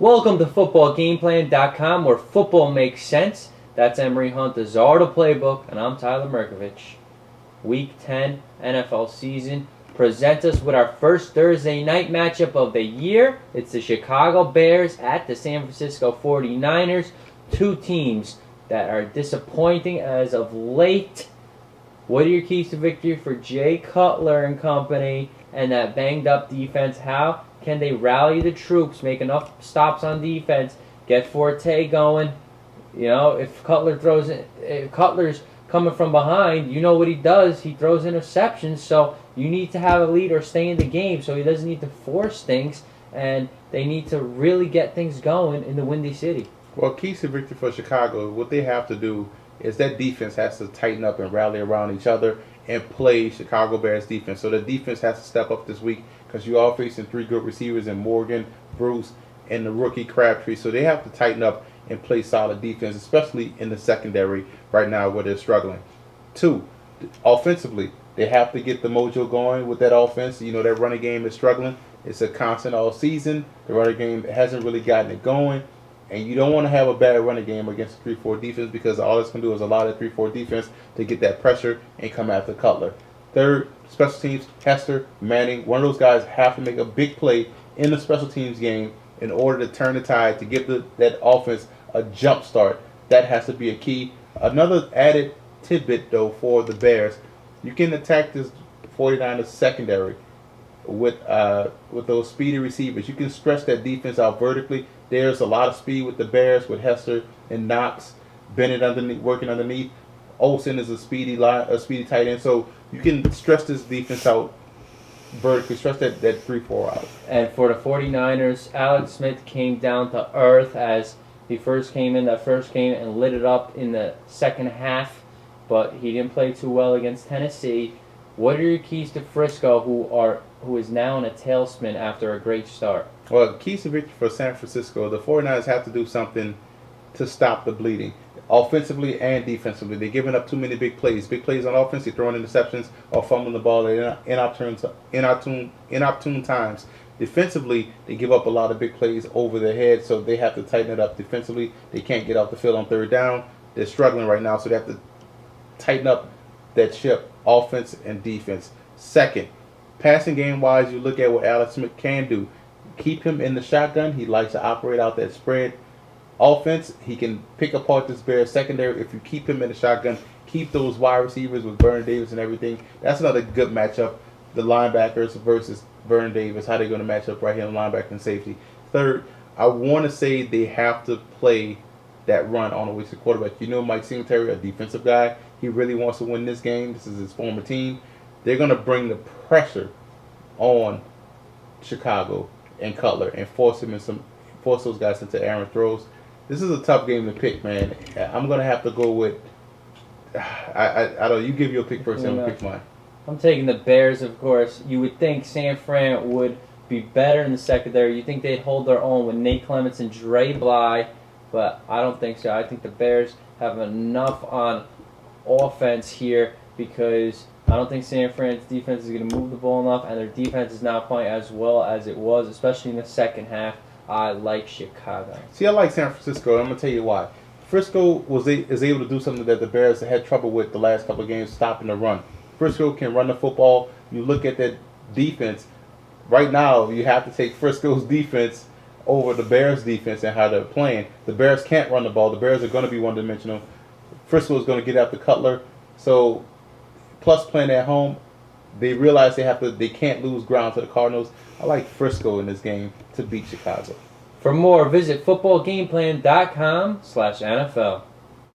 Welcome to footballgameplan.com, where football makes sense. That's Emory Hunt, the czar of the playbook, and I'm Tyler Merkovich. Week 10 NFL season presents us with our first Thursday night matchup of the year. It's the Chicago Bears at the San Francisco 49ers. Two teams that are disappointing as of late. What are your keys to victory for Jay Cutler and company and that banged up defense? How can they rally the troops, make enough stops on defense, get Forte going? You know, if Cutler's coming from behind, you know what he does. He throws interceptions, so you need to have a leader stay in the game so he doesn't need to force things, and they need to really get things going in the Windy City. Well, keys to victory for Chicago, what they have to do is that defense has to tighten up and rally around each other and play Chicago Bears defense. So the defense has to step up this week because you are facing three good receivers in Morgan, Bruce, and the rookie Crabtree. So they have to tighten up and play solid defense, especially in the secondary right now where they're struggling. Two, offensively, they have to get the mojo going with that offense. You know, that running game is struggling. It's a constant all season. The running game hasn't really gotten it going. And you don't want to have a bad running game against a 3-4 defense because all it's going to do is allow that 3-4 defense to get that pressure and come after Cutler. Third, special teams, Hester, Manning, one of those guys have to make a big play in the special teams game in order to turn the tide, to give that offense a jump start. That has to be a key. Another added tidbit, though, for the Bears, you can attack this 49ers secondary with those speedy receivers. You can stretch that defense out vertically. There's a lot of speed with the Bears, with Hester and Knox, Bennett working underneath. Olsen is a speedy tight end, so you can stretch this defense out vertically, stretch that 3-4 out. And for the 49ers, Alex Smith came down to earth as he first came in that first game and lit it up in the second half, but he didn't play too well against Tennessee. What are your keys to Frisco, who is now in a tailspin after a great start? Well, keys to victory for San Francisco, the 49ers have to do something to stop the bleeding, offensively and defensively. They're giving up too many big plays. Big plays on offense, they're throwing interceptions or fumbling the ball at inopportune times. Defensively, they give up a lot of big plays over their head, so they have to tighten it up defensively. They can't get off the field on third down. They're struggling right now, so they have to tighten up that ship, offense and defense. Second, passing game-wise, you look at what Alex Smith can do. Keep him in the shotgun. He likes to operate out that spread. Offense, he can pick apart this Bears secondary if you keep him in the shotgun. Keep those wide receivers with Vernon Davis and everything. That's another good matchup. The linebackers versus Vernon Davis. How they're going to match up right here on linebacker and safety. Third, I want to say they have to play that run on a wasted quarterback. You know Mike Singletary, a defensive guy. He really wants to win this game. This is his former team. They're going to bring the pressure on Chicago and Cutler and force those guys into errant throws. This is a tough game to pick, man. I'm gonna have to go with. I don't know. You give your pick first, and I'll pick mine. I'm taking the Bears, of course. You would think San Fran would be better in the secondary. You think they'd hold their own with Nate Clements and Dre Bly, but I don't think so. I think the Bears have enough on offense here because I don't think San Fran's defense is going to move the ball enough, and their defense is not playing as well as it was, especially in the second half. I like Chicago. See, I like San Francisco, and I'm going to tell you why. Frisco is able to do something that the Bears had trouble with the last couple of games, stopping the run. Frisco can run the football. You look at that defense. Right now, you have to take Frisco's defense over the Bears' defense and how they're playing. The Bears can't run the ball. The Bears are going to be one-dimensional. Frisco is going to get after Cutler. So, plus playing at home, they realize they can't lose ground to the Cardinals. I like Frisco in this game to beat Chicago. For more, visit footballgameplan.com/NFL.